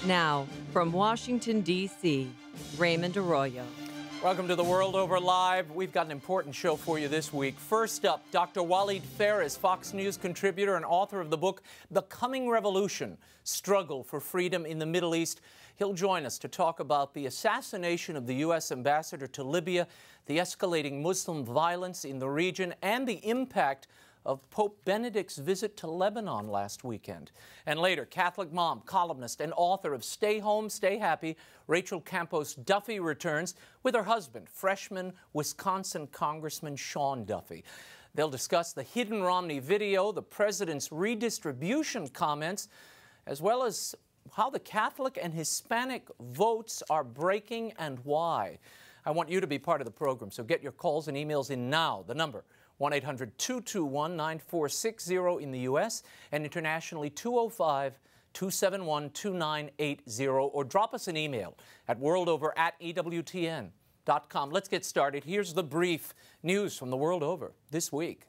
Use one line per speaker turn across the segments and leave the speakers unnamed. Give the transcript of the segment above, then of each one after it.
Now, from Washington, D.C., Raymond Arroyo.
Welcome to The World Over Live. We've got an important show for you this week. First up, Dr. WALID PHARES, Fox News contributor and author of the book, The Coming Revolution, Struggle for Freedom in the Middle East. He'll join us to talk about the assassination of the U.S. ambassador to Libya, the escalating Muslim violence in the region, and the impact of Pope Benedict's visit to Lebanon last weekend. And later, Catholic mom, columnist, and author of Stay Home, Stay Happy, Rachel Duffy returns with her husband, freshman Wisconsin Congressman Sean Duffy. They'll discuss the hidden Romney video, the president's redistribution comments, as well as how the Catholic and Hispanic votes are breaking and why. I want you to be part of the program, so get your calls and emails in now. The number, 1-800-221-9460 in the U.S. and internationally 205-271-2980, or drop us an email at worldover@ewtn.com. Let's get started. Here's the brief news from the world over this week.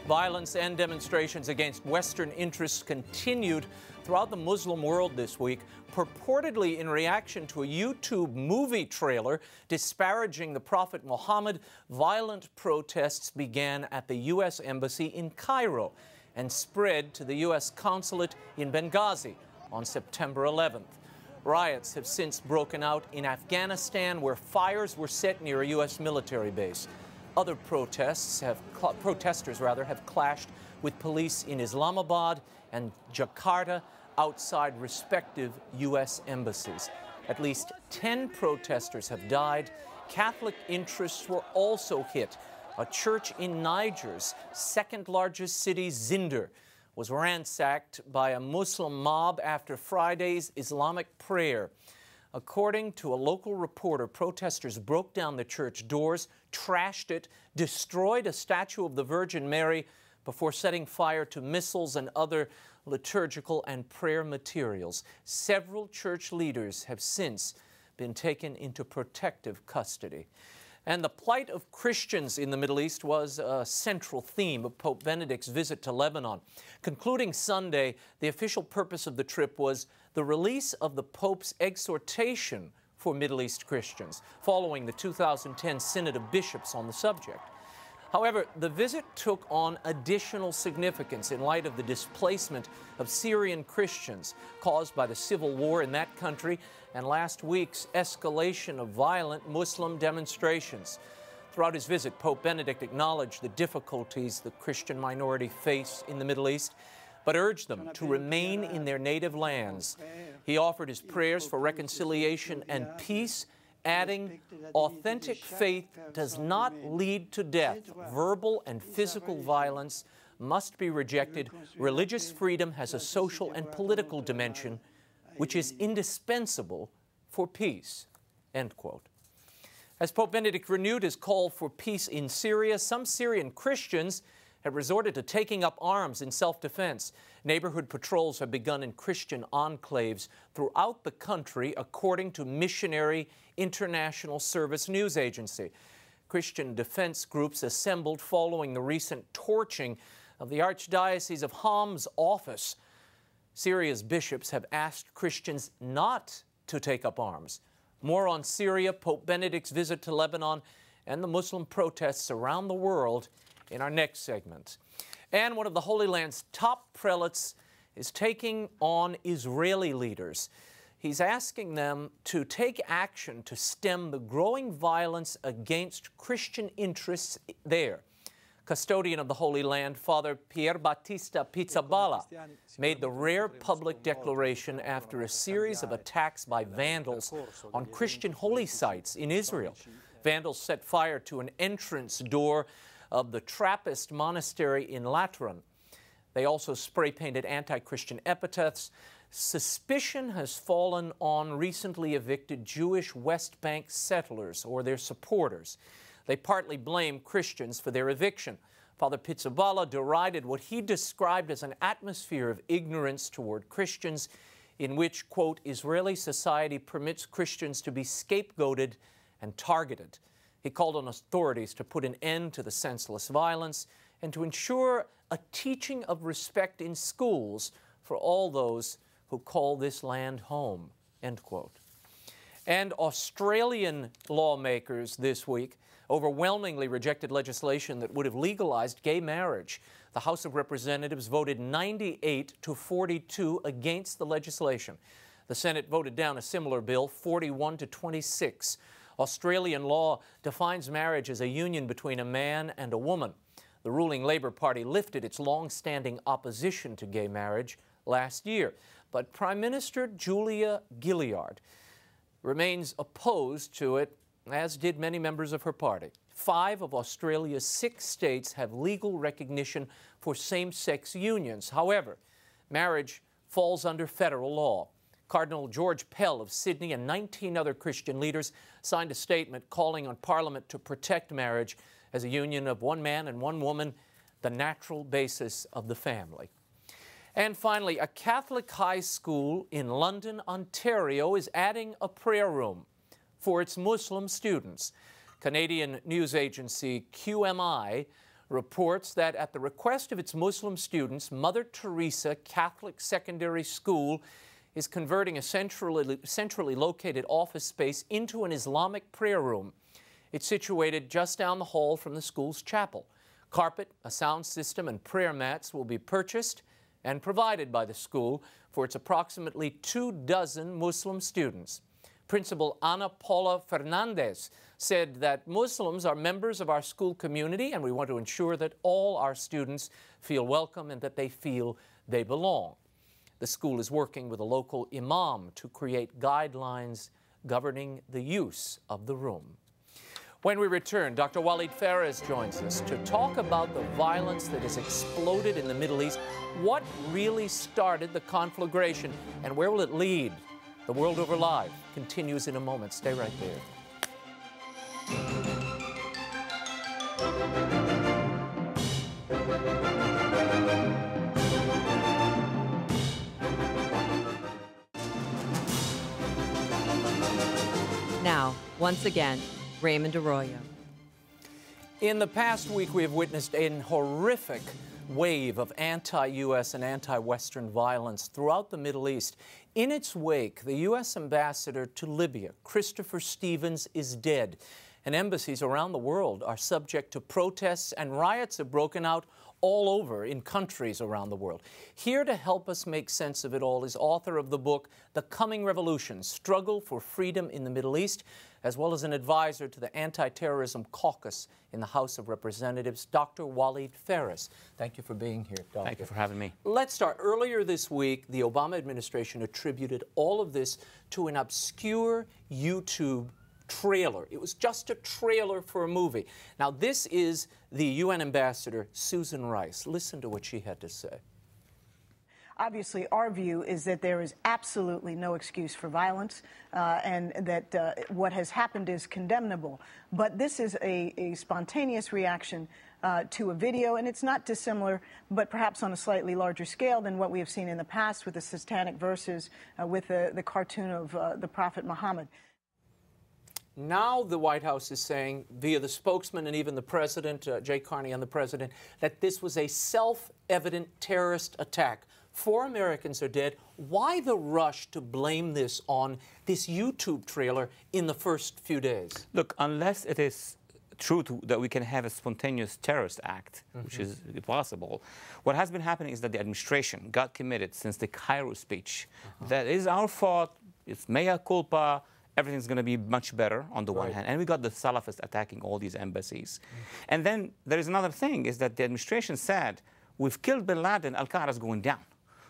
Violence and demonstrations against Western interests continued throughout the Muslim world this week, purportedly in reaction to a YouTube movie trailer disparaging the Prophet Muhammad. Violent protests began at the U.S. Embassy in Cairo and spread to the U.S. consulate in Benghazi on September 11th. Riots have since broken out in Afghanistan, where fires were set near a U.S. military base. Other protesters have clashed with police in Islamabad and Jakarta outside respective U.S. embassies. At least 10 protesters have died. Catholic interests were also hit. A church in Niger's second-largest city, Zinder, was ransacked by a Muslim mob after Friday's Islamic prayer. According to a local reporter, protesters broke down the church doors, trashed it, destroyed a statue of the Virgin Mary before setting fire to missals and other liturgical and prayer materials. Several church leaders have since been taken into protective custody. And the plight of Christians in the Middle East was a central theme of Pope Benedict's visit to Lebanon. Concluding Sunday, the official purpose of the trip was the release of the Pope's exhortation for Middle East Christians, following the 2010 Synod of Bishops on the subject. However, the visit took on additional significance in light of the displacement of Syrian Christians caused by the civil war in that country and last week's escalation of violent Muslim demonstrations. Throughout his visit, Pope Benedict acknowledged the difficulties the Christian minority face in the Middle East, but urged them to remain in their native lands. He offered his prayers for reconciliation and peace, adding, "Authentic faith does not lead to death. Verbal and physical violence must be rejected. Religious freedom has a social and political dimension, which is indispensable for peace." End quote. As Pope Benedict renewed his call for peace in Syria, some Syrian Christians have resorted to taking up arms in self-defense. Neighborhood patrols have begun in Christian enclaves throughout the country, according to Missionary International Service News Agency. Christian defense groups assembled following the recent torching of the Archdiocese of Hom's office. Syria's bishops have asked Christians not to take up arms. More on Syria, Pope Benedict's visit to Lebanon, and the Muslim protests around the world in our next segment. And one of the Holy Land's top prelates is taking on Israeli leaders. He's asking them to take action to stem the growing violence against Christian interests there. Custodian of the Holy Land, Father Pier Battista Pizzaballa, made the rare public declaration after a series of attacks by vandals on Christian holy sites in Israel. Vandals set fire to an entrance door of the Trappist monastery in Lateran. They also spray-painted anti-Christian epitaphs. Suspicion has fallen on recently evicted Jewish West Bank settlers or their supporters. They partly blame Christians for their eviction. Father Pizzaballa derided what he described as an atmosphere of ignorance toward Christians in which, quote, Israeli society permits Christians to be scapegoated and targeted. He called on authorities to put an end to the senseless violence and to ensure a teaching of respect in schools for all those who call this land home, end quote. And Australian lawmakers this week overwhelmingly rejected legislation that would have legalized gay marriage. The House of Representatives voted 98 to 42 against the legislation. The Senate voted down a similar bill, 41 to 26. Australian law defines marriage as a union between a man and a woman. The ruling Labour Party lifted its long-standing opposition to gay marriage last year, but Prime Minister Julia Gillard remains opposed to it, as did many members of her party. 5 of Australia's 6 states have legal recognition for same-sex unions. However, marriage falls under federal law. Cardinal George Pell of Sydney and 19 other Christian leaders signed a statement calling on Parliament to protect marriage as a union of one man and one woman, the natural basis of the family. And finally, a Catholic high school in London, Ontario, is adding a prayer room for its Muslim students. Canadian news agency QMI reports that at the request of its Muslim students, Mother Teresa Catholic Secondary School is converting a centrally located office space into an Islamic prayer room. It's situated just down the hall from the school's chapel. Carpet, a sound system, and prayer mats will be purchased and provided by the school for its approximately 24 Muslim students. Principal Ana Paula Fernandez said that Muslims are members of our school community and we want to ensure that all our students feel welcome and that they feel they belong. The school is working with a local imam to create guidelines governing the use of the room. When we return, Dr. WALID PHARES joins us to talk about the violence that has exploded in the Middle East. What really started the conflagration and where will it lead? The World Over Live continues in a moment. Stay right there.
Now, once again, Raymond Arroyo.
In the past week, we have witnessed a horrific wave of anti-U.S. and anti-Western violence throughout the Middle East. In its wake, the U.S. ambassador to Libya, Christopher Stevens, is dead, and embassies around the world are subject to protests, and riots have broken out all over in countries around the world. Here to help us make sense of it all is author of the book, The Coming Revolution: Struggle for Freedom in the Middle East, as well as an advisor to the anti-terrorism caucus in the House of Representatives, Dr. WALID PHARES. Thank you for being here, Doctor.
Thank you for having me.
Let's start. Earlier this week, the Obama administration attributed all of this to an obscure YouTube trailer. It was just a trailer for a movie. Now, this is the UN ambassador, Susan Rice. Listen to what she had to say.
Obviously, our view is that there is absolutely no excuse for violence and that what has happened is condemnable. But this is a spontaneous reaction to a video, and it's not dissimilar, but perhaps on a slightly larger scale than what we have seen in the past with the satanic verses with the cartoon of the Prophet Muhammad.
Now the White House is saying, via the spokesman and even the president, Jay Carney and the president, that this was a self-evident terrorist attack. 4 Americans are dead. Why the rush to blame this on this YouTube trailer in the first few days?
Look, unless it is true that we can have a spontaneous terrorist act, which is possible, what has been happening is that the administration got committed since the Cairo speech. That is our fault, it's mea culpa, everything's going to be much better on the one hand. And we got the Salafists attacking all these embassies. And then there is another thing, is that the administration said, we've killed bin Laden, Al-Qaeda is going down.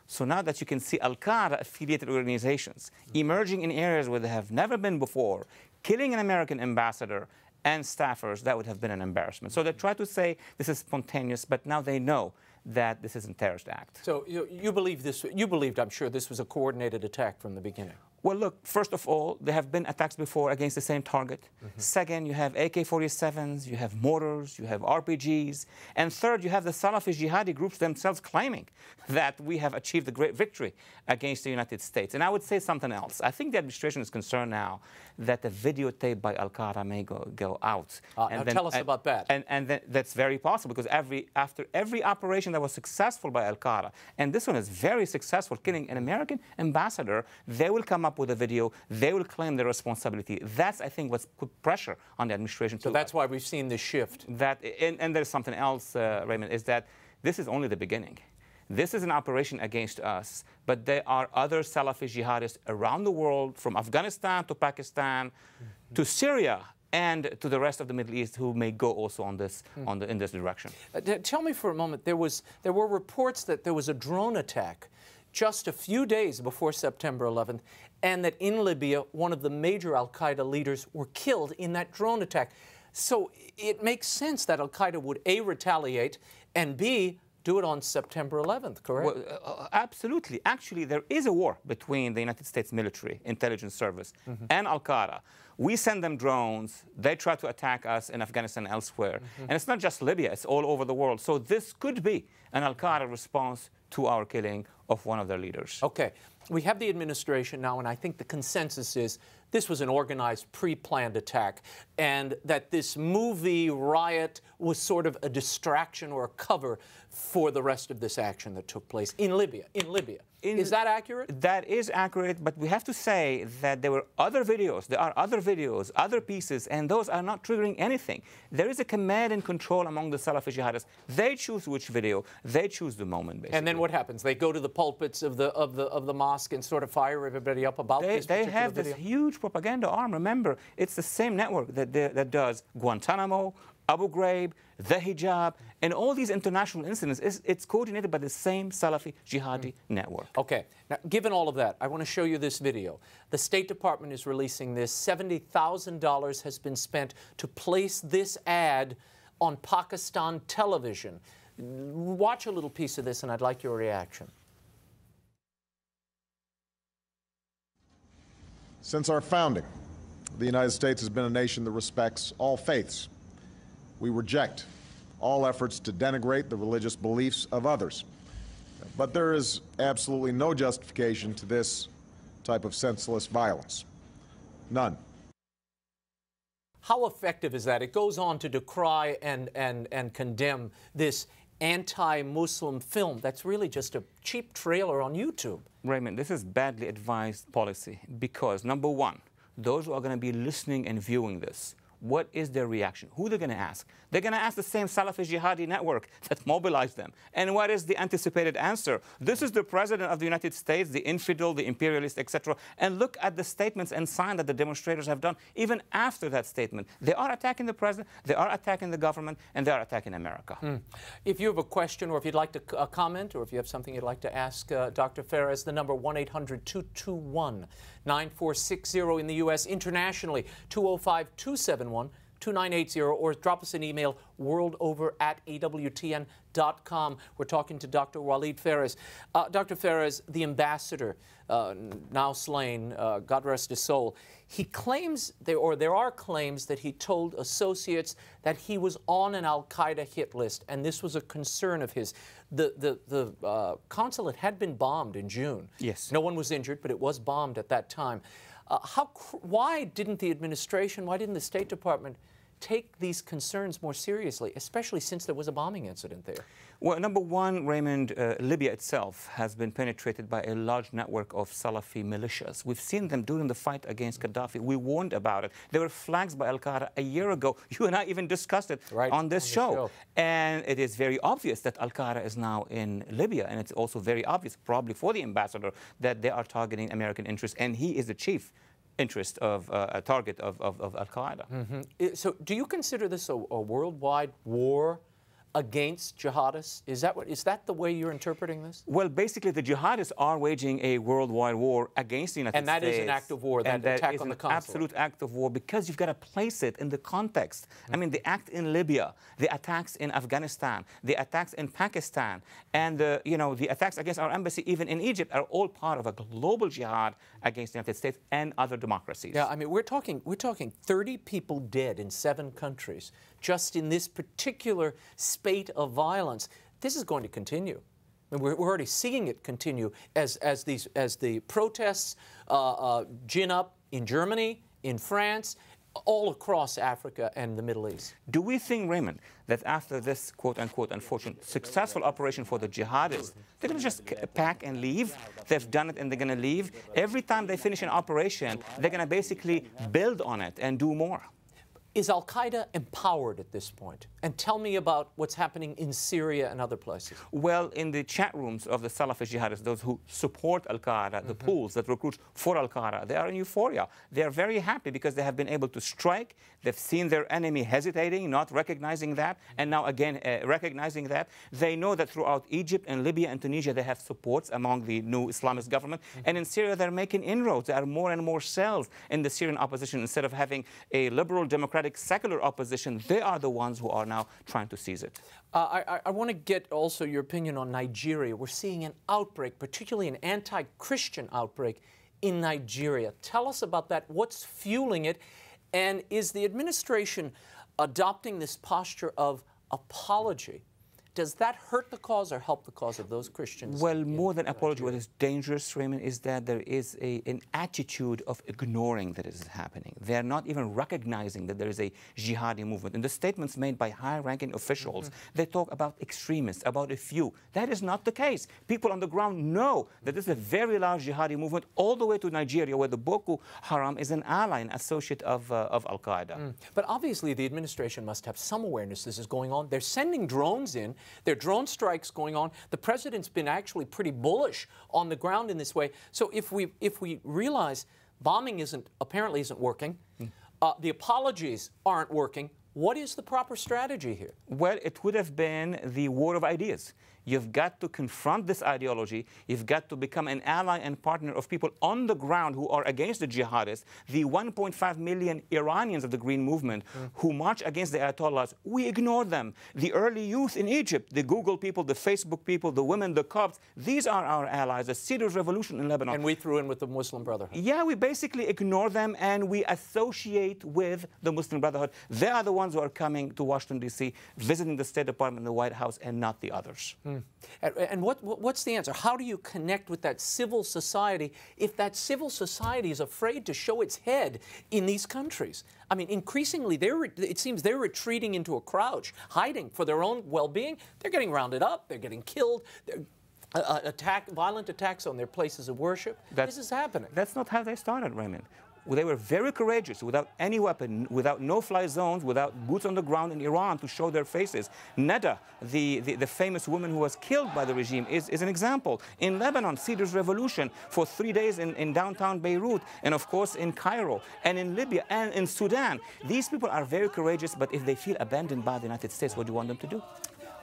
So now that you can see Al-Qaeda-affiliated organizations emerging in areas where they have never been before, killing an American ambassador and staffers, that would have been an embarrassment. So they try to say this is spontaneous, but now they know that this isn't a terrorist act.
So you believe this? You believed, I'm sure, this was a coordinated attack from the beginning.
Well, look, first of all, there have been attacks before against the same target. Second, you have AK-47s, you have mortars, you have RPGs. And third, you have the Salafi jihadi groups themselves claiming that we have achieved a great victory against the United States. And I would say something else. I think the administration is concerned now that the videotape by Al-Qaeda may go out.
Now tell us about that.
And that's very possible, because after every operation that was successful by Al-Qaeda, and this one is very successful, killing an American ambassador, they will come up with a video, they will claim their responsibility. That's, I think, what's put pressure on the administration.
So that's why we've seen this shift.
And there's something else, Raymond, is that this is only the beginning. This is an operation against us, but there are other Salafi jihadists around the world, from Afghanistan to Pakistan to Syria and to the rest of the Middle East, who may go also on this, in this direction.
Tell me for a moment, there were reports that there was a drone attack just a few days before September 11th, and that in Libya, one of the major al-Qaeda leaders were killed in that drone attack. So it makes sense that al-Qaeda would A, retaliate, and B, do it on September 11th, correct?
Well, absolutely. Actually, there is a war between the United States military intelligence service and al-Qaeda. We send them drones. They try to attack us in Afghanistan and elsewhere. And it's not just Libya. It's all over the world. So this could be an al-Qaeda response to our killing of one of their leaders.
Okay. We have the administration now, and I think the consensus is this was an organized, pre-planned attack, and that this movie riot was sort of a distraction or a cover for the rest of this action that took place in Libya. Is that accurate?
That is accurate, but we have to say that there were other videos, there are other videos, other pieces, and those are not triggering anything. There is a command and control among the Salafi jihadists. They choose which video, they choose the moment, basically.
And then what happens? They go to the pulpits of the mosque and sort of fire everybody up about this particular
They have
video?
this huge propaganda arm. Remember, it's the same network that does Guantanamo, Abu Ghraib, the hijab, and all these international incidents. It's coordinated by the same Salafi jihadi network.
Okay. Now, given all of that, I want to show you this video. The State Department is releasing this. $70,000 has been spent to place this ad on Pakistan television. Watch a little piece of this, and I'd like your reaction.
Since our founding, the United States has been a nation that respects all faiths. We reject all efforts to denigrate the religious beliefs of others. But there is absolutely no justification to this type of senseless violence. None.
How effective is that? It goes on to decry and condemn this anti-Muslim film that's really just a cheap trailer on YouTube.
Raymond, this is badly advised policy because, number one, those who are going to be listening and viewing this, what is their reaction? Who they're going to ask? They're going to ask the same Salafi jihadi network that mobilized them. And what is the anticipated answer? This is the President of the United States, the infidel, the imperialist, etc. And look at the statements and sign that the demonstrators have done even after that statement. They are attacking the President, they are attacking the government, and they are attacking America.
If you have a question, or if you'd like to comment, or if you have something you'd like to ask Dr. Phares, the number 1-800-221-9460 in the U.S. Internationally, 205-271-2980, or drop us an email, worldover@awtn.com. We're talking to Dr. WALID PHARES. Dr. Phares, the ambassador, now slain, God rest his soul, he claims, there are claims that he told associates that he was on an al-Qaeda hit list, and this was a concern of his. The consulate had been bombed in June.
Yes.
No one was injured, but it was bombed at that time. Why didn't the administration, why didn't the State Department take these concerns more seriously, especially since there was a bombing incident there?
Well, number one, Raymond, Libya itself has been penetrated by a large network of Salafi militias. We've seen them during the fight against Gaddafi. We warned about it. There were flags by al-Qaeda a year ago. You and I even discussed it on this show. And it is very obvious that al-Qaeda is now in Libya. And it's also very obvious, probably for the ambassador, that they are targeting American interests. And he is the chief interest of a target of al-Qaeda.
So do you consider this a worldwide war against jihadists? Is that the way you're interpreting this?
Well, basically, the jihadists are waging a worldwide war against the United States.
And that is an act of war, that attack on the consulate.
Absolute act of war, because you've got to place it in the context. I mean, the act in Libya, the attacks in Afghanistan, the attacks in Pakistan, and the attacks against our embassy, even in Egypt, are all part of a global jihad against the United States and other democracies.
Yeah, I mean, we're talking 30 people dead in 7 countries just in this particular spate of violence. This is going to continue. I mean, we're already seeing it continue as the protests gin up in Germany, in France, all across Africa and the Middle East.
Do we think, Raymond, that after this quote-unquote unfortunate successful operation for the jihadists, they're going to just pack and leave? They've done it and they're going to leave. Every time they finish an operation, they're going to basically build on it and do more.
Is al-Qaeda empowered at this point? And tell me about what's happening in Syria and other places.
Well, in the chat rooms of the Salafist jihadists, those who support al-Qaeda, the pools that recruit for al-Qaeda, they are in euphoria. They are very happy because they have been able to strike. They've seen their enemy hesitating, not recognizing that, and now again recognizing that. They know that throughout Egypt and Libya and Tunisia, they have supports among the new Islamist government. And in Syria, they're making inroads. There are more and more cells in the Syrian opposition. Instead of having a liberal, democratic, secular opposition, they are the ones who are now trying to seize it.
I want to get also your opinion on Nigeria. We're seeing an outbreak, particularly an anti-Christian outbreak in Nigeria. Tell us about that. What's fueling it? And is the administration adopting this posture of apology? Does that hurt the cause or help the cause of those Christians?
Well, more than apology, what is dangerous, Raymond, is that there is an attitude of ignoring that is happening. They are not even recognizing that there is a jihadi movement. In the statements made by high-ranking officials, they talk about extremists, about a few. That is not the case. People on the ground know that this is a very large jihadi movement all the way to Nigeria, where the Boko Haram is an ally and associate of al-Qaeda.
But obviously, the administration must have some awareness this is going on. They're sending drones in. There are drone strikes going on. The president's been actually pretty bullish on the ground in this way. So if we realize bombing apparently isn't working, the apologies aren't working, what is the proper strategy here?
Well, it would have been the war of ideas. You've got to confront this ideology. You've got to become an ally and partner of people on the ground who are against the jihadists. The 1.5 million Iranians of the Green Movement who march against the Ayatollahs, we ignore them. The early youth in Egypt, the Google people, the Facebook people, the women, the Copts, these are our allies. The Syrian revolution in Lebanon.
And we threw in with the Muslim Brotherhood.
Yeah, we basically ignore them and we associate with the Muslim Brotherhood. They are the ones who are coming to Washington, D.C., visiting the State Department and the White House, and not the others.
And what's the answer? How do you connect with that civil society if that civil society is afraid to show its head in these countries? I mean, increasingly, it seems they're retreating into a crouch, hiding for their own well-being. They're getting rounded up. They're getting killed. Violent attacks on their places of worship. This is happening.
That's not how they started, Raymond. They were very courageous, without any weapon, without no-fly zones, without boots on the ground in Iran to show their faces. Neda, the famous woman who was killed by the regime, is an example. In Lebanon, Cedar's revolution for 3 days in downtown Beirut, and of course in Cairo, and in Libya, and in Sudan. These people are very courageous, but if they feel abandoned by the United States, what do you want them to do?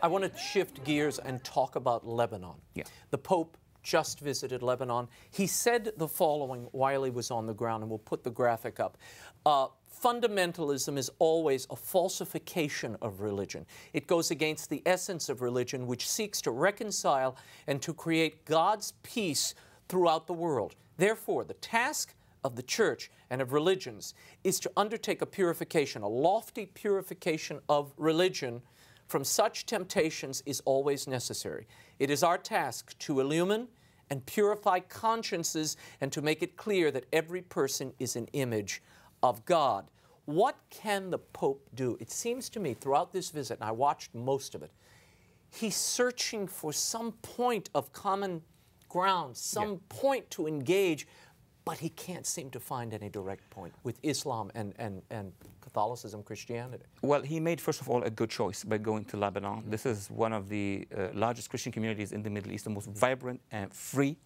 I want to shift gears and talk about Lebanon.
Yeah.
The Pope just visited Lebanon. He said the following while he was on the ground, and we'll put the graphic up. Fundamentalism is always a falsification of religion. It goes against the essence of religion, which seeks to reconcile and to create God's peace throughout the world. Therefore, the task of the church and of religions is to undertake a purification, a lofty purification of religion from such temptations is always necessary. It is our task to illumine and purify consciences and to make it clear that every person is an image of God. What can the Pope do? It seems to me throughout this visit, and I watched most of it, he's searching for some point of common ground, some point to engage, but he can't seem to find any direct point with Islam and Catholicism, Christianity.
Well, he made, first of all, a good choice by going to Lebanon. This is one of the largest Christian communities in the Middle East, the most vibrant and free.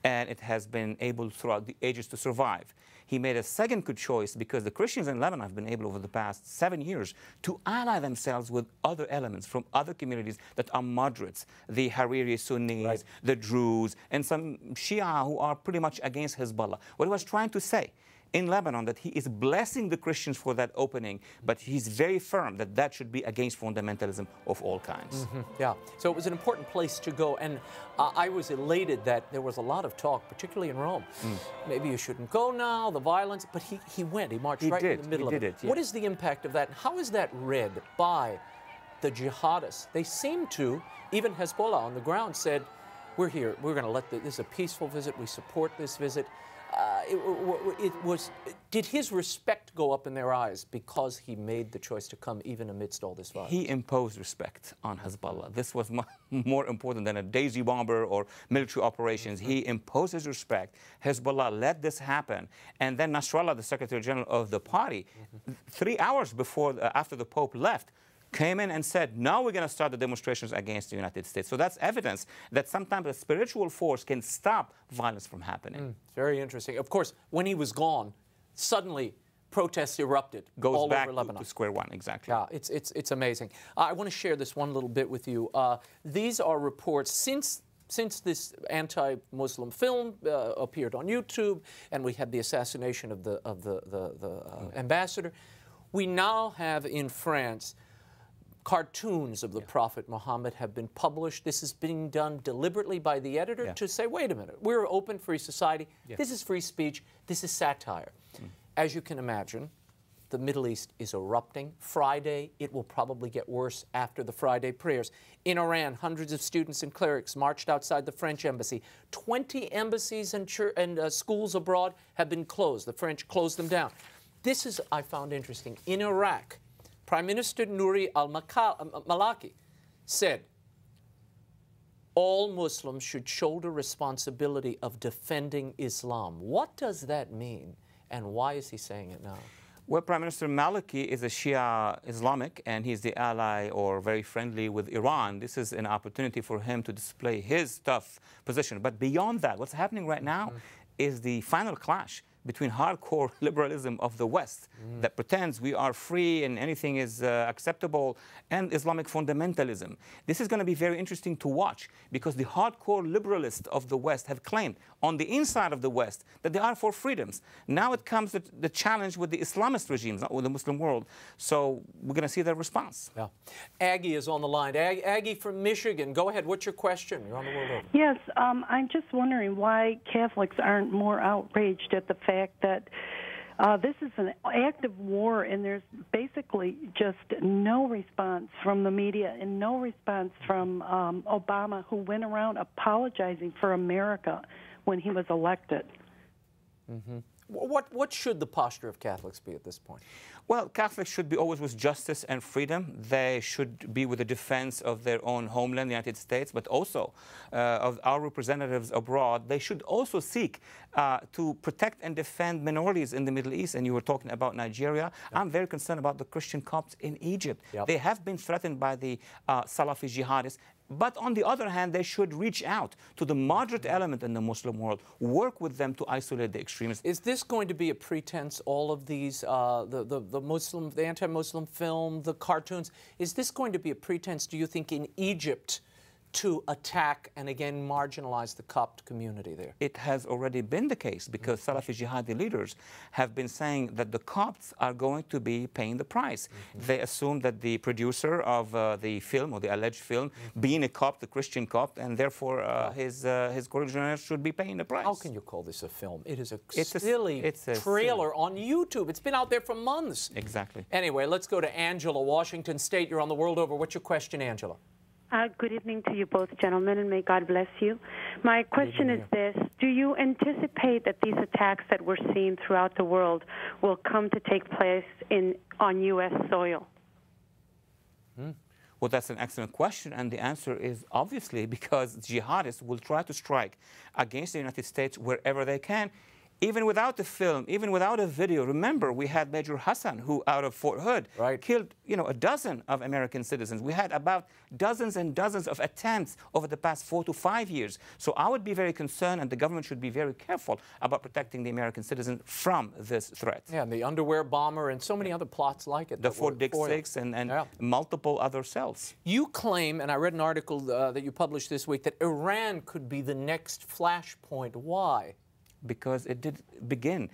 and it has been able throughout the ages to survive. He made a second good choice because the Christians in Lebanon have been able over the past 7 years to ally themselves with other elements from other communities that are moderates, the Hariri Sunnis, the Druze, and some Shia who are pretty much against Hezbollah. What he was trying to say in Lebanon, that he is blessing the Christians for that opening, but he's very firm that that should be against fundamentalism of all kinds.
Yeah, so it was an important place to go, and I was elated that there was a lot of talk, particularly in Rome. Maybe you shouldn't go now, the violence, but he went, he marched right in the middle of it.
Yeah.
What is the impact of that? How is that read by the jihadists? They seem to, even Hezbollah on the ground said, we're here, we're going to let this is a peaceful visit, we support this visit. Did his respect go up in their eyes because he made the choice to come even amidst all this violence?
He imposed respect on Hezbollah. This was more important than a daisy bomber or military operations. He imposed his respect. Hezbollah let this happen. And then Nasrallah, the Secretary General of the party, 3 hours after the Pope left, came in and said, now we're going to start the demonstrations against the United States. So that's evidence that sometimes a spiritual force can stop violence from happening.
Very interesting. Of course, when he was gone, suddenly protests erupted all
back
over Lebanon.
to square one, exactly.
Yeah, it's amazing. I want to share this one little bit with you. These are reports since this anti-Muslim film appeared on YouTube, and we had the assassination of the ambassador. We now have in France cartoons of the Prophet Muhammad have been published. This is being done deliberately by the editor to say, wait a minute, we're an open, free society. This is free speech. This is satire. As you can imagine, the Middle East is erupting. Friday, it will probably get worse after the Friday prayers. In Iran, hundreds of students and clerics marched outside the French embassy. 20 embassies and schools abroad have been closed. The French closed them down. This is, I found interesting. In Iraq, Prime Minister Nouri al-Maliki said, all Muslims should shoulder responsibility of defending Islam. What does that mean, and why is he saying it now?
Well, Prime Minister Maliki is a Shia Islamic, and he's the ally or very friendly with Iran. This is an opportunity for him to display his tough position. But beyond that, what's happening right now is the final clash between hardcore liberalism of the West that pretends we are free and anything is acceptable, and Islamic fundamentalism. This is going to be very interesting to watch because the hardcore liberalists of the West have claimed on the inside of the West that they are for freedoms. Now it comes to the challenge with the Islamist regimes, not with the Muslim world. So we're going to see their response.
Yeah. Aggie is on the line. Aggie from Michigan. Go ahead. What's your question? You're on the world over.
Yes, I'm just wondering why Catholics aren't more outraged at the fact that this is an active war, and there's basically just no response from the media and no response from Obama, who went around apologizing for America when he was elected.
What should the posture of Catholics be at this point?
Well, Catholics should be always with justice and freedom. They should be with the defense of their own homeland, the United States, but also of our representatives abroad. They should also seek to protect and defend minorities in the Middle East. And you were talking about Nigeria. I'm very concerned about the Christian Copts in Egypt. They have been threatened by the Salafi jihadists. But on the other hand, they should reach out to the moderate element in the Muslim world, work with them to isolate the extremists.
Is this going to be a pretense, all of these, the anti-Muslim film, the cartoons, is this going to be a pretense, do you think, in Egypt to attack and again marginalize the Copt community there? It
has already been the case because Salafi jihadi leaders have been saying that the Copts are going to be paying the price. They assume that the producer of the film, or the alleged film, being a Copt, a Christian Copt, and therefore his co-religionists should be paying the price.
How can you call this a film? It is a silly trailer on YouTube. It's been out there for months.
Exactly.
Anyway, let's go to Angela, Washington State. You're on the world over. What's your question, Angela?
Good evening to you both, gentlemen, and may God bless you. My question is this. Do you anticipate that these attacks that we're seeing throughout the world will come to take place on U.S. soil?
Well, that's an excellent question, and the answer is obviously because jihadists will try to strike against the United States wherever they can, Even without the film, even without a video, remember we had Major Hassan, who out of Fort Hood killed, a dozen of American citizens. We had about dozens and dozens of attempts over the past 4 to 5 years. So I would be very concerned, and the government should be very careful about protecting the American citizens from this threat.
Yeah, and the underwear bomber and so many other plots like it.
The Fort Dix 6 and multiple other cells.
You claim, and I read an article that you published this week, that Iran could be the next flashpoint. Why?
Because it did begin.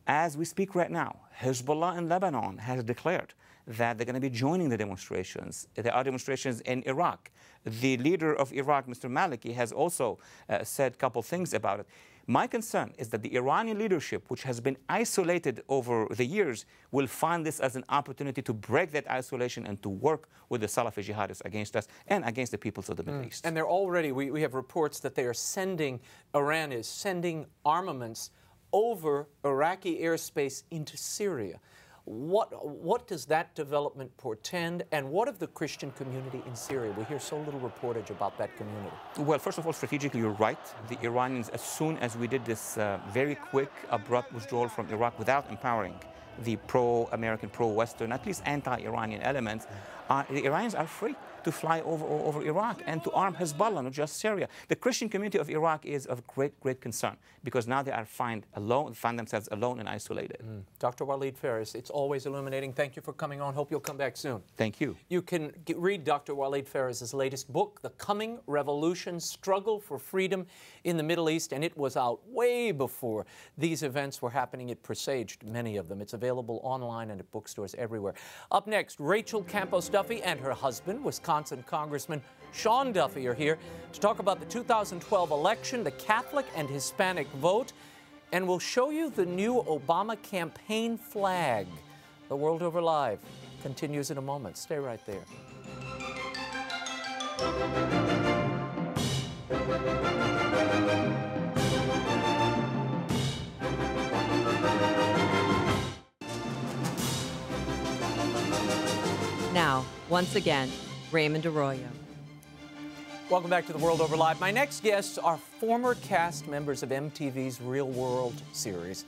As we speak right now, Hezbollah in Lebanon has declared that they're going to be joining the demonstrations. There are demonstrations in Iraq. The leader of Iraq, Mr. Maliki, has also said a couple things about it. My concern is that the Iranian leadership, which has been isolated over the years, will find this as an opportunity to break that isolation and to work with the Salafi jihadists against us and against the peoples of the Middle East.
And they're already, we have reports that they are sending, Iran is sending armaments over Iraqi airspace into Syria. What does that development portend, and what of the Christian community in Syria? We hear so little reportage about that community.
Well, first of all, strategically, you're right. The Iranians, as soon as we did this very quick, abrupt withdrawal from Iraq without empowering the pro-American, pro-Western, at least anti-Iranian elements, the Iranians are free to fly over Iraq and to arm Hezbollah, not just Syria. The Christian community of Iraq is of great concern because now they are find themselves alone and isolated.
Dr. WALID PHARES, it's always illuminating. Thank you for coming on. Hope you'll come back soon.
Thank you. You
can read Dr. WALID PHARES' latest book, The Coming Revolution, Struggle for Freedom in the Middle East, and it was out way before these events were happening. It presaged many of them. It's available online and at bookstores everywhere. Up next, Rachel Duffy and her husband, Wisconsin Congressman Sean Duffy, are here to talk about the 2012 election, the Catholic and Hispanic vote, and we'll show you the new Obama campaign flag. The World Over Live continues in a moment. Stay right there.
Now, once again, Raymond Arroyo.
Welcome back to The World Over Live. My next guests are former cast members of MTV's Real World series,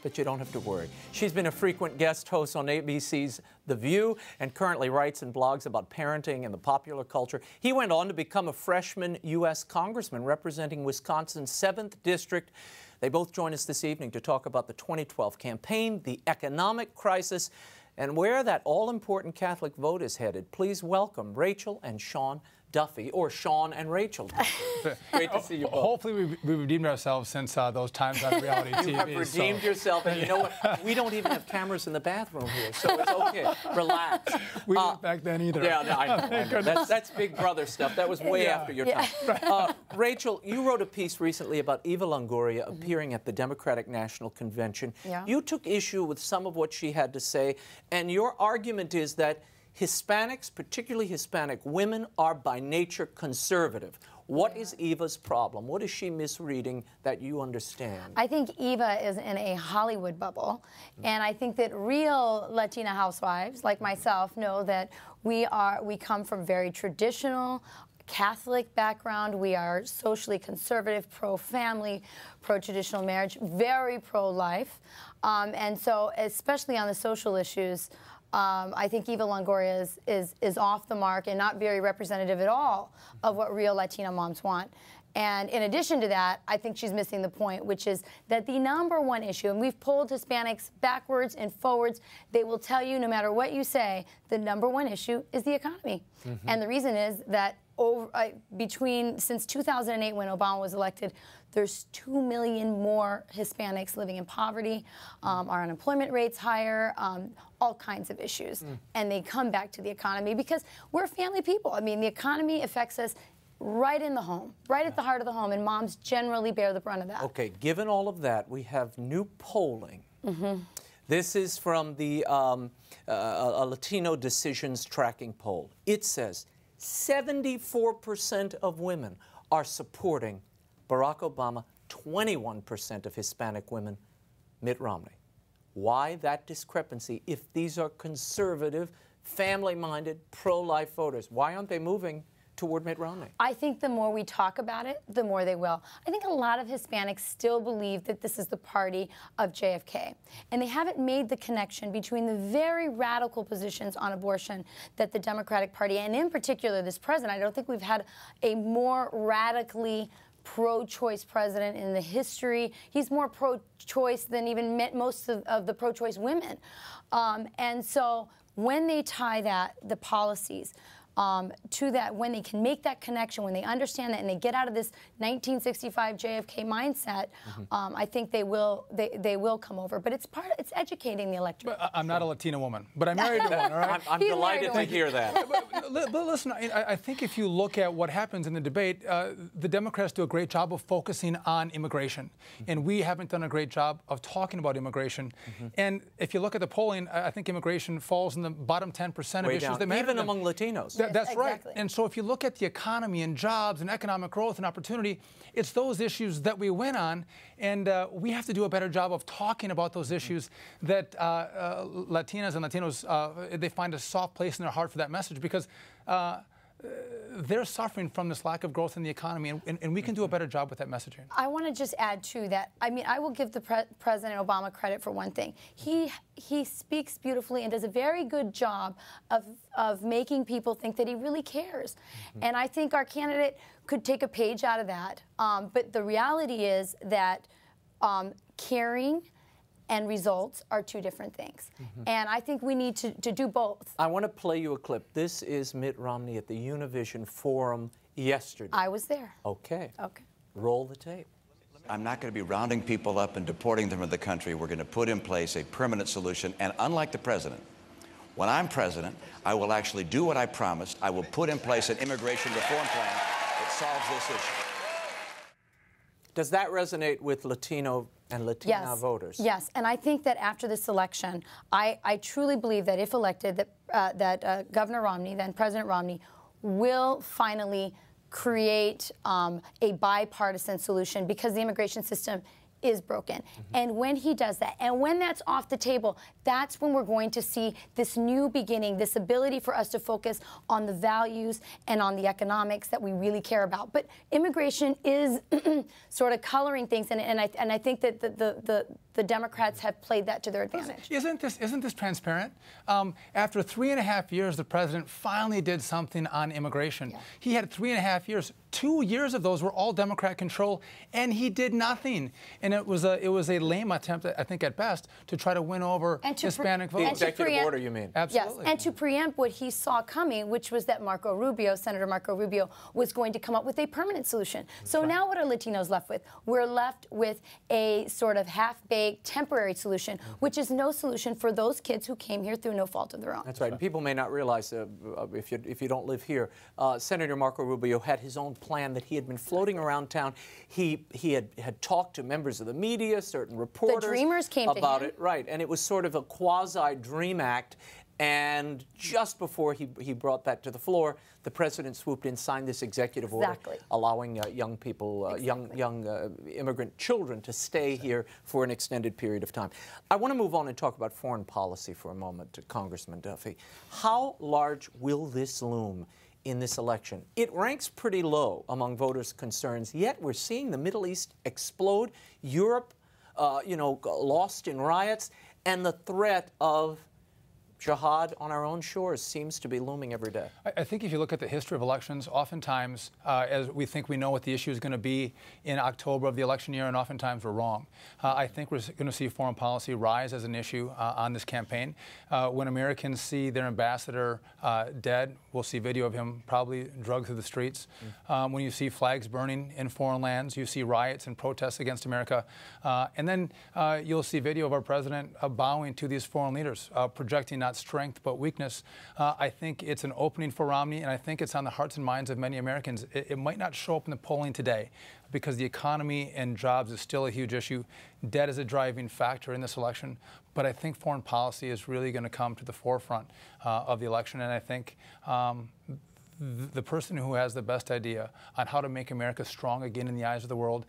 but you don't have to worry. She's been a frequent guest host on ABC's The View and currently writes and blogs about parenting and the popular culture. He went on to become a freshman US Congressman representing Wisconsin's 7th District. They both join us this evening to talk about the 2012 campaign, the economic crisis, and where that all-important Catholic vote is headed. Please welcome Rachel and Sean Duffy, or Sean and Rachel Duffy. Great to see you both.
Hopefully we've redeemed ourselves since those times on reality TV.
You have redeemed yourself, and you know what? We don't even have cameras in the bathroom here, so it's okay. Relax.
We weren't back then either.
Yeah, I know. That's Big Brother stuff. That was way after your time. Rachel, you wrote a piece recently about Eva Longoria appearing at the Democratic National Convention. You took issue with some of what she had to say, and your argument is that Hispanics, particularly Hispanic women, are by nature conservative. What is Eva's problem? What is she misreading that you understand?
I think Eva is in a Hollywood bubble, and I think that real Latina housewives, like myself, know that we come from very traditional Catholic background. We are socially conservative, pro-family, pro-traditional marriage, very pro-life. And so, especially on the social issues, I think Eva Longoria is off the mark and not very representative at all of what real Latina moms want. And in addition to that, I think she's missing the point, which is that the #1 issue, and we've polled Hispanics backwards and forwards, they will tell you no matter what you say, the #1 issue is the economy. And the reason is that since 2008 when Obama was elected, there's 2 million more Hispanics living in poverty, our unemployment rate's higher, all kinds of issues. And they come back to the economy because we're family people. I mean, the economy affects us right in the home, right at the heart of the home, and moms generally bear the brunt of that.
Okay, given all of that, we have new polling. This is from the a Latino Decisions Tracking poll. It says 74% of women are supporting Barack Obama, 21% of Hispanic women, Mitt Romney. Why that discrepancy if these are conservative, family-minded, pro-life voters? Why aren't they moving toward Mitt Romney?
I think the more we talk about it, the more they will. I think a lot of Hispanics still believe that this is the party of JFK. And they haven't made the connection between the very radical positions on abortion that the Democratic Party, and in particular this president, I don't think we've had a more radically pro-choice president in the history. He's more pro-choice than even most of the pro-choice women. And so when they tie the policies to that, when they can make that connection, when they understand that, and they get out of this 1965 JFK mindset, I think they will come over. But it's educating the electorate.
But I'm not a Latina woman, but I'm married to one. All right?
I'm delighted to hear that.
But listen, I think if you look at what happens in the debate, the Democrats do a great job of focusing on immigration, and we haven't done a great job of talking about immigration. And if you look at the polling, I think immigration falls in the bottom 10% of issues that matter.
Even among Latinos.
That's
exactly
right. And so if you look at the economy and jobs and economic growth and opportunity, it's those issues that we win on, and we have to do a better job of talking about those issues that Latinas and Latinos, they find a soft place in their heart for that message, because they're suffering from this lack of growth in the economy, and we can do a better job with that messaging.
I want to just add to that. I mean, I will give the President Obama credit for one thing. He speaks beautifully and does a very good job of making people think that he really cares. And I think our candidate could take a page out of that. But the reality is that caring and results are two different things. And I think we need to do both.
I want to play you a clip. This is Mitt Romney at the Univision Forum yesterday.
I was there.
Okay.
Okay.
Roll the tape.
I'm not going to be rounding people up and deporting them from the country. We're going to put in place a permanent solution. And unlike the president, when I'm president, I will actually do what I promised. I will put in place an immigration reform plan that solves this issue.
Does that resonate with Latino and Latina voters?
Yes, and I think that after this election, I truly believe that if elected, that Governor Romney, then President Romney, will finally create a bipartisan solution, because the immigration system is broken. And when he does that, and when that's off the table, that's when we're going to see this new beginning, this ability for us to focus on the values and on the economics that we really care about. But immigration is sort of coloring things, and I think that the Democrats have played that to their advantage.
Isn't this transparent? After 3.5 years, the president finally did something on immigration. Yeah. He had 3.5 years. 2 years of those were all Democrat control, and he did nothing. And it was a lame attempt, I think, at best, to try to win over Hispanic voters.
The executive order, you mean?
Absolutely.
Yes, and to preempt what he saw coming, which was that Senator Marco Rubio, was going to come up with a permanent solution. So now what are Latinos left with? We're left with a sort of half-baked temporary solution, which is no solution for those kids who came here through no fault of their own.
That's right. And people may not realize, if you don't live here, Senator Marco Rubio had his own plan that he had been floating around town. He had talked to members of the media, certain reporters.
The Dreamers came
about
to him.
it, right? And it was sort of a quasi-dream act. And just before he brought that to the floor, the president swooped in, signed this executive order, allowing young people, young immigrant children, to stay here for an extended period of time. I want to move on and talk about foreign policy for a moment, Congressman Duffy. How large will this loom in this election? It ranks pretty low among voters' concerns, yet we're seeing the Middle East explode, Europe, lost in riots, and the threat of jihad on our own shores seems to be looming every day.
I think if you look at the history of elections, oftentimes, as we think we know what the issue is going to be in October of the election year, and oftentimes we're wrong. I think we're going to see foreign policy rise as an issue on this campaign. When Americans see their ambassador dead, we'll see video of him probably drugged through the streets. When you see flags burning in foreign lands, you see riots and protests against America. And then you'll see video of our president bowing to these foreign leaders, projecting not strength but weakness. I think it's an opening for Romney, and I think it's on the hearts and minds of many Americans. It might not show up in the polling today because the economy and jobs is still a huge issue. Debt is a driving factor in this election, but I think foreign policy is really going to come to the forefront of the election, and I think the person who has the best idea on how to make America strong again in the eyes of the world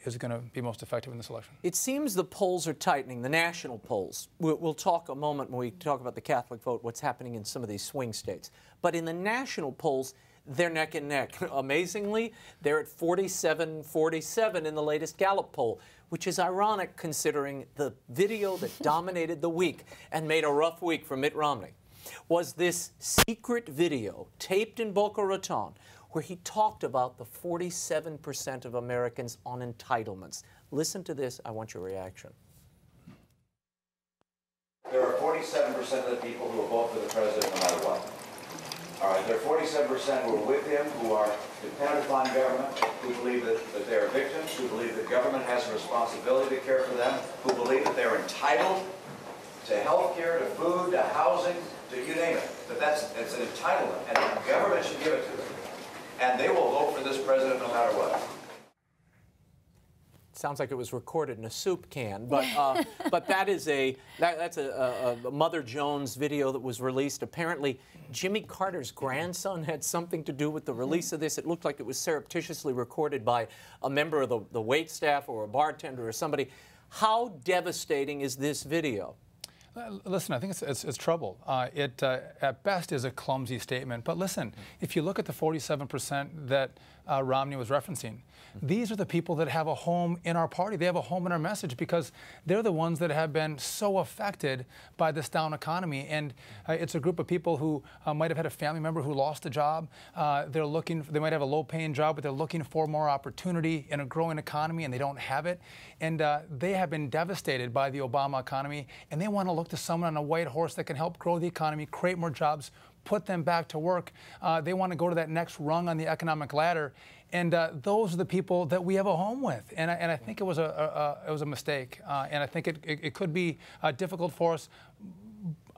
is going to be most effective in this election.
It seems the polls are tightening, the national polls. We'll talk a moment when we talk about the Catholic vote, what's happening in some of these swing states. But in the national polls, they're neck and neck. Amazingly, they're at 47-47 in the latest Gallup poll, which is ironic considering the video that dominated the week and made a rough week for Mitt Romney was this secret video taped in Boca Raton where he talked about the 47% of Americans on entitlements. Listen to this. I want your reaction.
There are 47% of the people who will vote for the president no matter what. All right, there are 47% who are with him, who are dependent upon government, who believe that they are victims, who believe that government has a responsibility to care for them, who believe that they're entitled to health care, to food, to housing, to you name it. That it's an entitlement, and the government should give it to them. And they will vote for this president no matter what.
Sounds like it was recorded in a soup can, but but that's a Mother Jones video that was released. Apparently, Jimmy Carter's grandson had something to do with the release of this. It looked like it was surreptitiously recorded by a member of the wait staff or a bartender or somebody. How devastating is this video?
Listen, I think it's trouble. It, at best, is a clumsy statement. But listen, if you look at the 47% that Romney was referencing, these are the people that have a home in our party. They have a home in our message because they're the ones that have been so affected by this down economy. And it's a group of people who might have had a family member who lost a job. They might have a low-paying job, but they're looking for more opportunity in a growing economy, and they don't have it. And they have been devastated by the Obama economy, and they want to look to someone on a white horse that can help grow the economy, create more jobs, put them back to work. They want to go to that next rung on the economic ladder. And those are the people that we have a home with. And I think it was a mistake. And I think it could be difficult for us.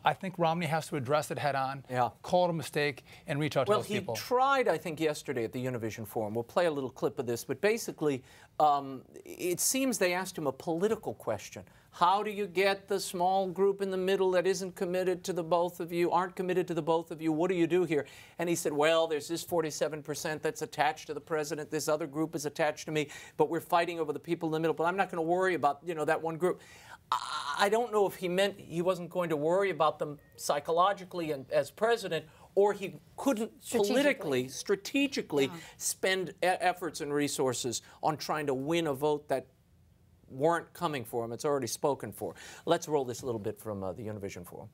I think Romney has to address it head on, call it a mistake, and reach out to those people.
Well, he tried, I think, yesterday at the Univision Forum. We'll play a little clip of this. But basically, it seems they asked him a political question. How do you get the small group in the middle that isn't committed to the both of you, aren't committed to the both of you? What do you do here? And he said, well, there's this 47% that's attached to the president. This other group is attached to me. But we're fighting over the people in the middle. But I'm not going to worry about, that one group. I don't know if he meant he wasn't going to worry about them psychologically and as president, or he couldn't strategically spend efforts and resources on trying to win a vote that weren't coming for him. It's already spoken for. Let's roll this a little bit from the Univision Forum.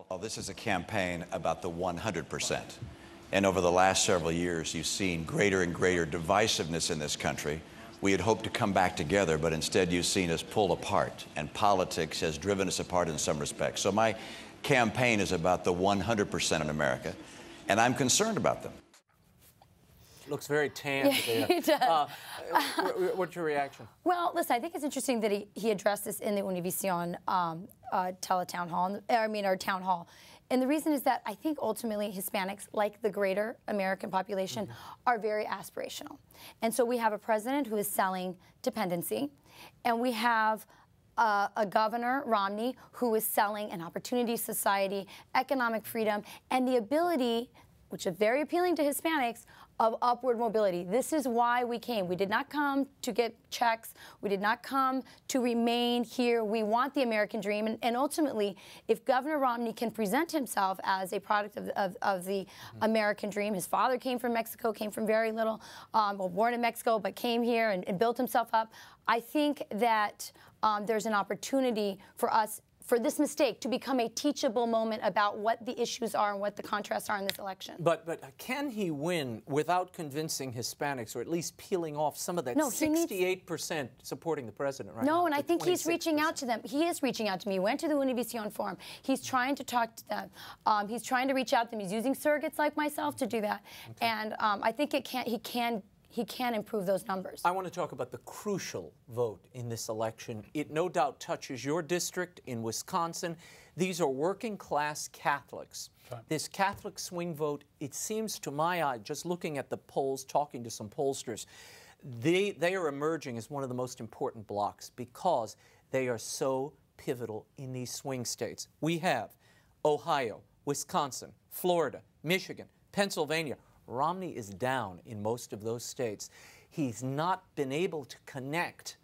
Well, this is a campaign about the 100%. And over the last several years, you've seen greater and greater divisiveness in this country. We had hoped to come back together, but instead you've seen us pull apart, and politics has driven us apart in some respects. So my campaign is about the 100% in America, and I'm concerned about them.
Looks very tan there.
He does.
What's your reaction?
Well, listen, I think it's interesting that he addressed this in the Univision town hall. And the reason is that I think ultimately Hispanics, like the greater American population, are very aspirational. And so we have a president who is selling dependency, and we have a governor, Romney, who is selling an opportunity society, economic freedom, and the ability, which is very appealing to Hispanics, of upward mobility. This is why we came. We did not come to get checks. We did not come to remain here. We want the American dream. And ultimately, if Governor Romney can present himself as a product of the American dream, his father came from Mexico, came from very little, well, born in Mexico, but came here and built himself up. I think that there's an opportunity for us, for this mistake to become a teachable moment about what the issues are and what the contrasts are in this election.
But can he win without convincing Hispanics, or at least peeling off some of that 68% supporting the president right now?
No, and I think he's reaching out to them. He is reaching out to me. He went to the Univision Forum. He's trying to talk to them. He's trying to reach out to them. He's using surrogates like myself to do that. Okay. And I think he can improve those numbers.
I want to talk about the crucial vote in this election. It no doubt touches your district in Wisconsin. These are working-class Catholics. Okay. This Catholic swing vote, it seems to my eye, just looking at the polls, talking to some pollsters, they are emerging as one of the most important blocks because they are so pivotal in these swing states. We have Ohio, Wisconsin, Florida, Michigan, Pennsylvania. Romney is down in most of those states. He's not been able to connect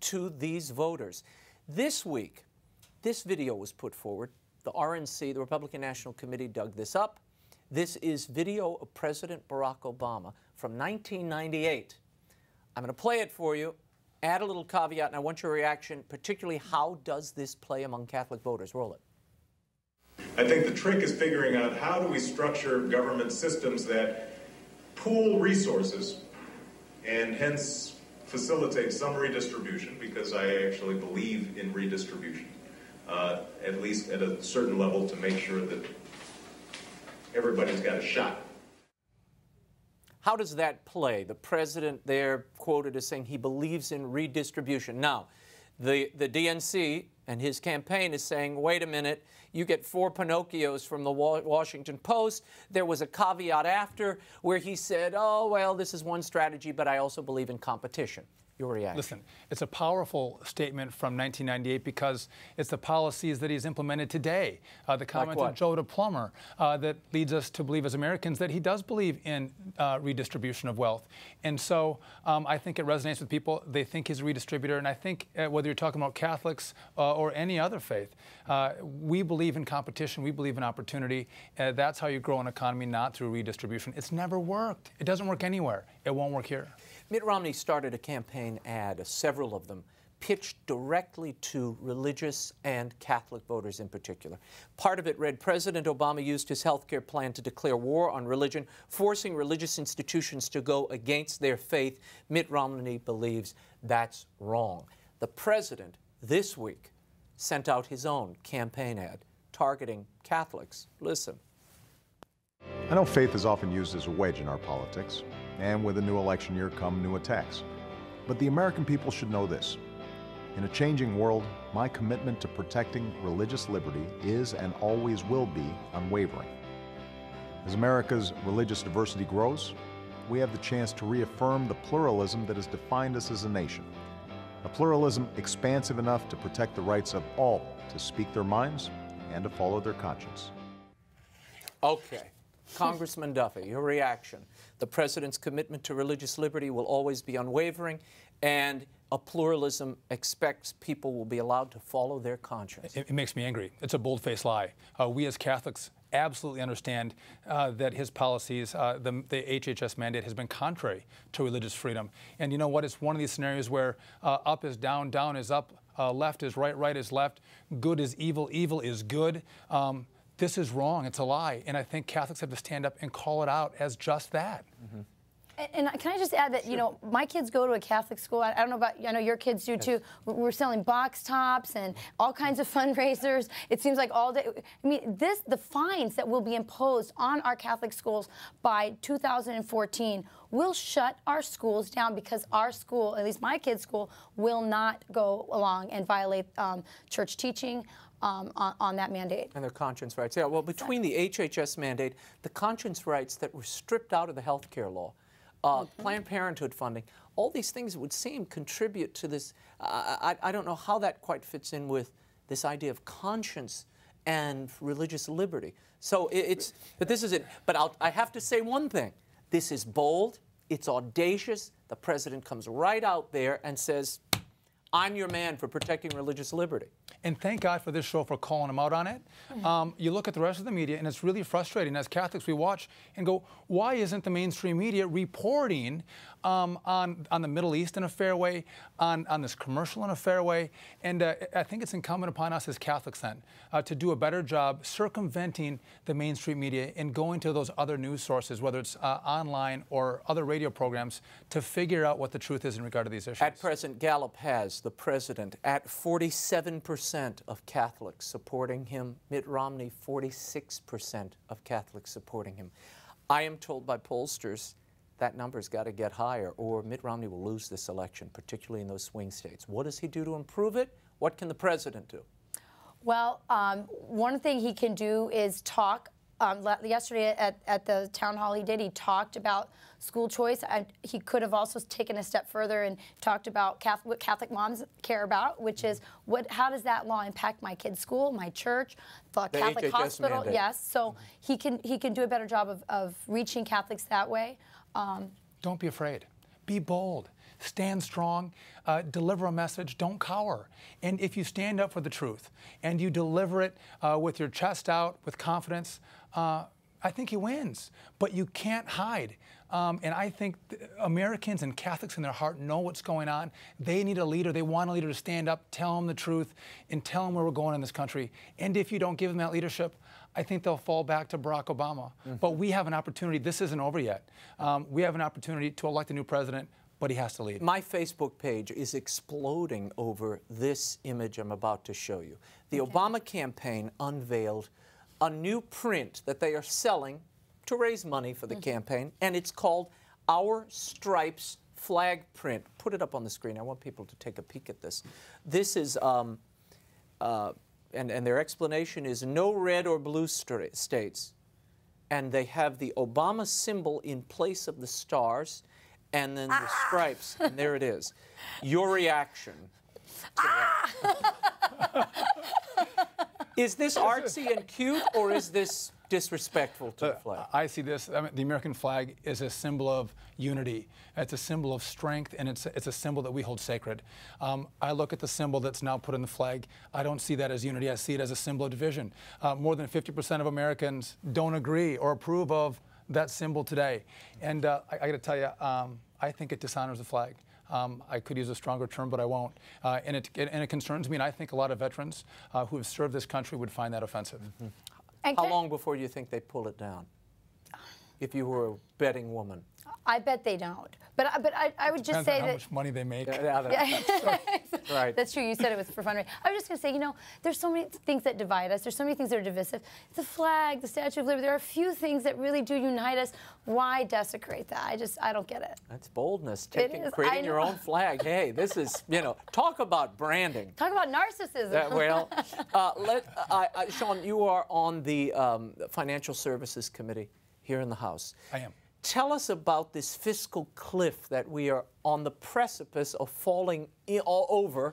to these voters. This week, this video was put forward. The RNC, the Republican National Committee, dug this up. This is video of President Barack Obama from 1998. I'm going to play it for you, add a little caveat, and I want your reaction, particularly how does this play among Catholic voters? Roll it.
I think the trick is figuring out how do we structure government systems that pool resources and hence facilitate some redistribution, because I actually believe in redistribution, at least at a certain level, to make sure that everybody's got a shot.
How does that play? The president there quoted as saying he believes in redistribution. Now, the DNC and his campaign is saying, wait a minute, you get 4 Pinocchios from the Washington Post. There was a caveat after where he said, oh, well, this is one strategy, but I also believe in competition. Your reaction?
Listen, it's a powerful statement from 1998 because it's the policies that he's implemented today. The comment of Joe DePlummer that leads us to believe as Americans that he does believe in redistribution of wealth. And so I think it resonates with people. They think he's a redistributor. And I think whether you're talking about Catholics or any other faith, we believe in competition. We believe in opportunity. That's how you grow an economy, not through redistribution. It's never worked. It doesn't work anywhere. It won't work here.
Mitt Romney started a campaign ad, several of them, pitched directly to religious and Catholic voters in particular. Part of it read, President Obama used his health care plan to declare war on religion, forcing religious institutions to go against their faith. Mitt Romney believes that's wrong. The president this week sent out his own campaign ad targeting Catholics. Listen.
I know faith is often used as a wedge in our politics, and with a new election year come new attacks. But the American people should know this. In a changing world, my commitment to protecting religious liberty is and always will be unwavering. As America's religious diversity grows, we have the chance to reaffirm the pluralism that has defined us as a nation. A pluralism expansive enough to protect the rights of all to speak their minds and to follow their conscience.
Okay. Congressman Duffy, your reaction. The president's commitment to religious liberty will always be unwavering, and a pluralism expects people will be allowed to follow their conscience.
It makes me angry. It's a bold-faced lie. We as Catholics absolutely understand that his policies, the HHS mandate, has been contrary to religious freedom. And you know what? It's one of these scenarios where up is down, down is up, left is right, right is left, good is evil, evil is good. This is wrong. It's a lie. And I think Catholics have to stand up and call it out as just that. Mm-hmm.
And can I just add that, you know, my kids go to a Catholic school. I don't know about, I know your kids do too. We're selling box tops and all kinds of fundraisers. It seems like all day. I mean, the fines that will be imposed on our Catholic schools by 2014 will shut our schools down because our school, at least my kids' school, will not go along and violate church teaching. On that mandate.
And their conscience rights. Yeah, well, between the HHS mandate, the conscience rights that were stripped out of the health care law, Planned Parenthood funding, all these things would seem contribute to this. I don't know how that quite fits in with this idea of conscience and religious liberty. So but this is it. But I have to say one thing. This is bold. It's audacious. The president comes right out there and says, I'm your man for protecting religious liberty.
And thank God for this show for calling him out on it. You look at the rest of the media, and it's really frustrating. As Catholics, we watch and go, why isn't the mainstream media reporting on the Middle East in a fair way, on this commercial in a fair way? And I think it's incumbent upon us as Catholics then to do a better job circumventing the mainstream media and going to those other news sources, whether it's online or other radio programs, to figure out what the truth is in regard to these issues.
At present, Gallup has the president at 47% of Catholics supporting him. Mitt Romney, 46% of Catholics supporting him. I am told by pollsters that number's got to get higher or Mitt Romney will lose this election, particularly in those swing states. What does he do to improve it? What can the president do?
Well, one thing he can do is talk. Yesterday at the town hall he talked about school choice. He could have also taken a step further and talked about what Catholic moms care about, which is how does that law impact my kid's school, my church, the Catholic
HHS
hospital?
mandate.
Yes, so he can do a better job of reaching Catholics that way.
Don't be afraid. Be bold. Stand strong. Deliver a message. Don't cower. And if you stand up for the truth and you deliver it with your chest out, with confidence, I think he wins, but you can't hide. And I think Americans and Catholics in their heart know what's going on. They need a leader. They want a leader to stand up, tell them the truth, and tell them where we're going in this country. And if you don't give them that leadership, I think they'll fall back to Barack Obama. But we have an opportunity. This isn't over yet. We have an opportunity to elect a new president, but he has to lead.
My Facebook page is exploding over this image I'm about to show you. The Obama campaign unveiled a new print that they are selling to raise money for the campaign, and it's called Our Stripes flag print. Put it up on the screen. I want people to take a peek at this. This is, and their explanation is no red or blue states. And they have the Obama symbol in place of the stars, and then the stripes, and there it is. Your reaction to that? Is this artsy and cute, or is this disrespectful to the flag?
I see this. I mean, the American flag is a symbol of unity. It's a symbol of strength, and it's a symbol that we hold sacred. I look at the symbol that's now put in the flag. I don't see that as unity. I see it as a symbol of division. More than 50% of Americans don't agree or approve of that symbol today. And I got to tell you, I think it dishonors the flag. I could use a stronger term, but I won't. And it concerns me, and I think a lot of veterans who have served this country would find that offensive.
How long before you think they pull it down? If you were a betting woman.
I bet they don't. But I would just say that...
how much money they make.
Right.
That's true. You said it was for fundraising. I was just going to say, you know, there's so many things that divide us. There's so many things that are divisive. The flag, the Statue of Liberty, there are a few things that really do unite us. Why desecrate that? I don't get it.
That's boldness. Creating your own flag. Hey, this is, you know, talk about branding.
Talk about narcissism.
Sean, you are on the Financial Services Committee here in the House.
I am.
Tell us about this fiscal cliff that we are on the precipice of falling all over,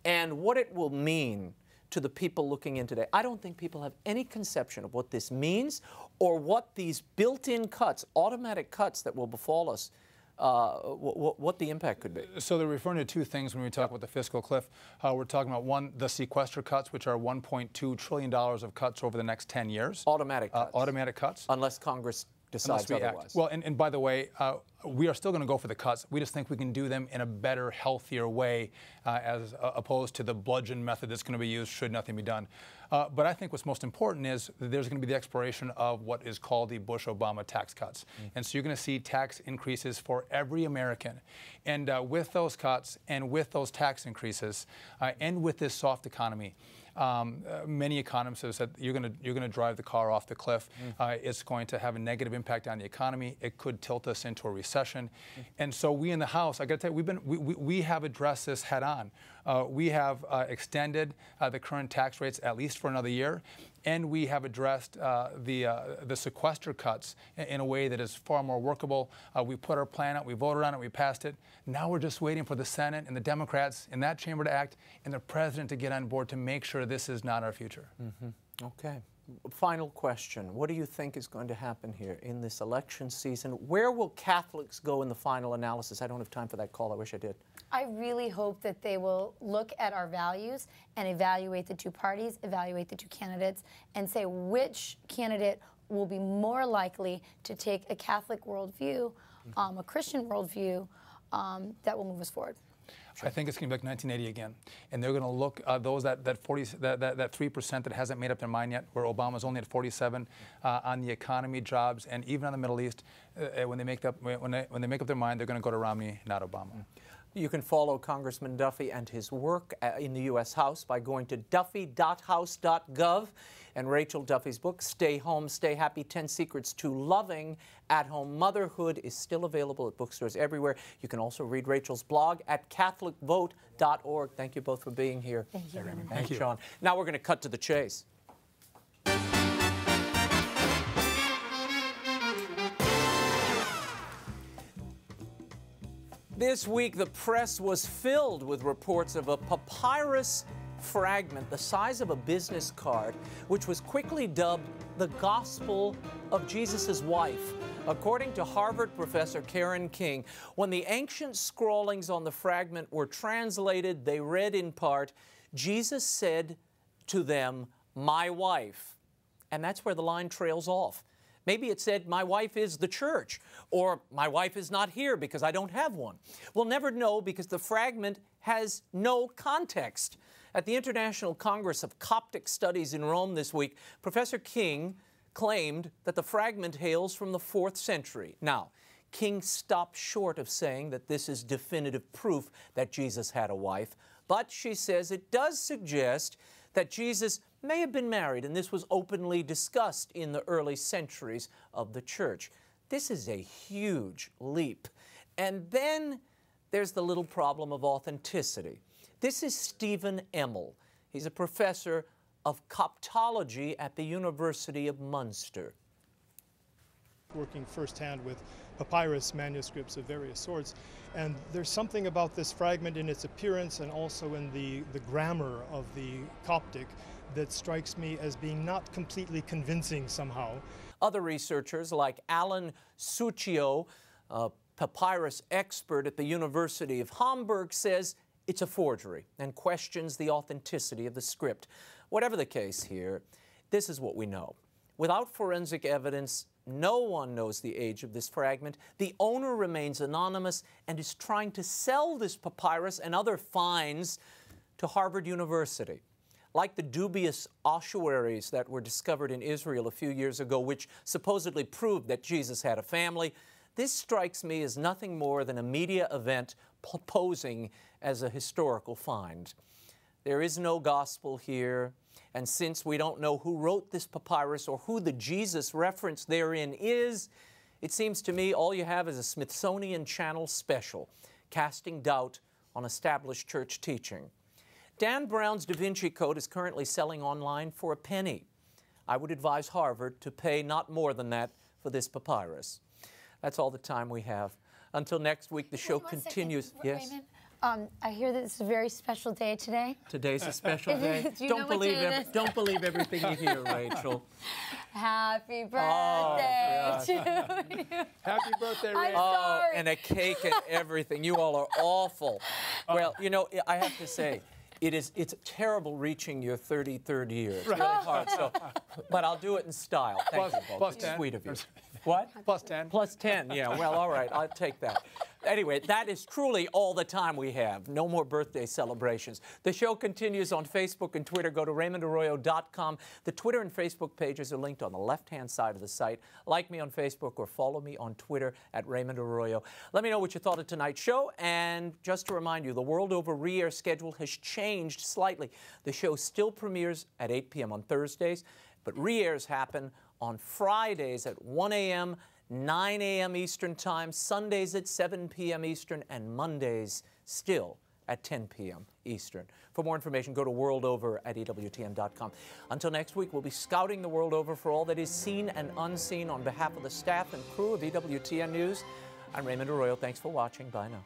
and what it will mean to the people looking in today. I don't think people have any conception of what this means or what these built-in cuts, automatic cuts that will befall us, what the impact could be.
So they're referring to two things when we talk about the fiscal cliff. We're talking about, one, the sequester cuts, which are $1.2 trillion of cuts over the next 10 years.
Automatic cuts.
Automatic cuts.
Unless Congress decides otherwise.
Well, and by the way, we are still going to go for the cuts. We just think we can do them in a better, healthier way as opposed to the bludgeon method that's going to be used should nothing be done. But I think what's most important is that there's going to be the expiration of what is called the Bush-Obama tax cuts. And so you're going to see tax increases for every American. And with those cuts and with those tax increases and with this soft economy, many economists have said you're going to drive the car off the cliff. It's going to have a negative impact on the economy. It could tilt us into a recession. And so we in the House, I got to tell you, we have addressed this head on. We have extended the current tax rates at least for another year, and we have addressed the sequester cuts in a way that is far more workable. We put our plan out, we voted on it, we passed it. Now we're just waiting for the Senate and the Democrats in that chamber to act and the President to get on board to make sure this is not our future.
Okay. Final question. What do you think is going to happen here in this election season? Where will Catholics go in the final analysis? I don't have time for that call. I wish I did.
I really hope that they will look at our values and evaluate the two parties, evaluate the two candidates, and say which candidate will be more likely to take a Catholic worldview, a Christian worldview that will move us forward.
I think it's going to be like 1980 again, and they're going to look those that 3% that hasn't made up their mind yet, where Obama's only at 47 on the economy, jobs, and even on the Middle East. When they make up their mind, they're going to go to Romney, not Obama.
You can follow Congressman Duffy and his work in the U.S. House by going to duffy.house.gov. And Rachel Duffy's book, Stay Home, Stay Happy, 10 Secrets to Loving At-Home Motherhood, is still available at bookstores everywhere. You can also read Rachel's blog at catholicvote.org. Thank you both for being here.
Thank you.
Thank you, Sean. Now we're going to cut to the chase. This week, the press was filled with reports of a papyrus fragment the size of a business card, which was quickly dubbed the Gospel of Jesus' Wife. According to Harvard professor Karen King, when the ancient scrawlings on the fragment were translated, they read in part, Jesus said to them, "My wife." And that's where the line trails off. Maybe it said, my wife is the church, or my wife is not here because I don't have one. We'll never know because the fragment has no context. At the International Congress of Coptic Studies in Rome this week, Professor King claimed that the fragment hails from the 4th century. Now, King stopped short of saying that this is definitive proof that Jesus had a wife, but she says it does suggest that Jesus may have been married, and this was openly discussed in the early centuries of the church. This is a huge leap. And then there's the little problem of authenticity. This is Stephen Emmel. He's a professor of Coptology at the University of Munster.
Working firsthand with papyrus manuscripts of various sorts, and there's something about this fragment in its appearance and also in the grammar of the Coptic that strikes me as being not completely convincing somehow.
Other researchers like Alan Succio, a papyrus expert at the University of Hamburg, says it's a forgery and questions the authenticity of the script. Whatever the case here, this is what we know. Without forensic evidence, no one knows the age of this fragment. The owner remains anonymous and is trying to sell this papyrus and other finds to Harvard University. Like the dubious ossuaries that were discovered in Israel a few years ago, which supposedly proved that Jesus had a family, this strikes me as nothing more than a media event posing as a historical find. There is no gospel here, and since we don't know who wrote this papyrus or who the Jesus reference therein is, it seems to me all you have is a Smithsonian Channel special, casting doubt on established church teaching. Dan Brown's Da Vinci Code is currently selling online for a penny. I would advise Harvard to pay not more than that for this papyrus. That's all the time we have. Until next week, the show continues. Yes?
Raymond, I hear that it's a very special day today.
Today's a special day.
Do you know what day it is?
Don't believe everything you hear, Rachel.
Happy birthday to you.
Happy birthday,
I'm
Ray.
sorry.
And a cake and everything. You all are awful. Well, you know, I have to say, it's terrible reaching your 33rd year. It's really hard. So, but I'll do it in style. Thank you both.
Plus
It's
10.
sweet of you. What?
Plus 10.
Plus 10. Yeah. Well, all right. I'll take that. Anyway, that is truly all the time we have. No more birthday celebrations. The show continues on Facebook and Twitter. Go to RaymondArroyo.com. The Twitter and Facebook pages are linked on the left-hand side of the site. Like me on Facebook or follow me on Twitter at Raymond Arroyo. Let me know what you thought of tonight's show. And just to remind you, the World Over re-air schedule has changed slightly. The show still premieres at 8 p.m. on Thursdays, but re-airs happen on Fridays at 1 a.m., 9 a.m. Eastern Time, Sundays at 7 p.m. Eastern, and Mondays still at 10 p.m. Eastern. For more information, go to worldover@EWTN.com. Until next week, we'll be scouting the world over for all that is seen and unseen. On behalf of the staff and crew of EWTN News, I'm Raymond Arroyo. Thanks for watching. Bye now.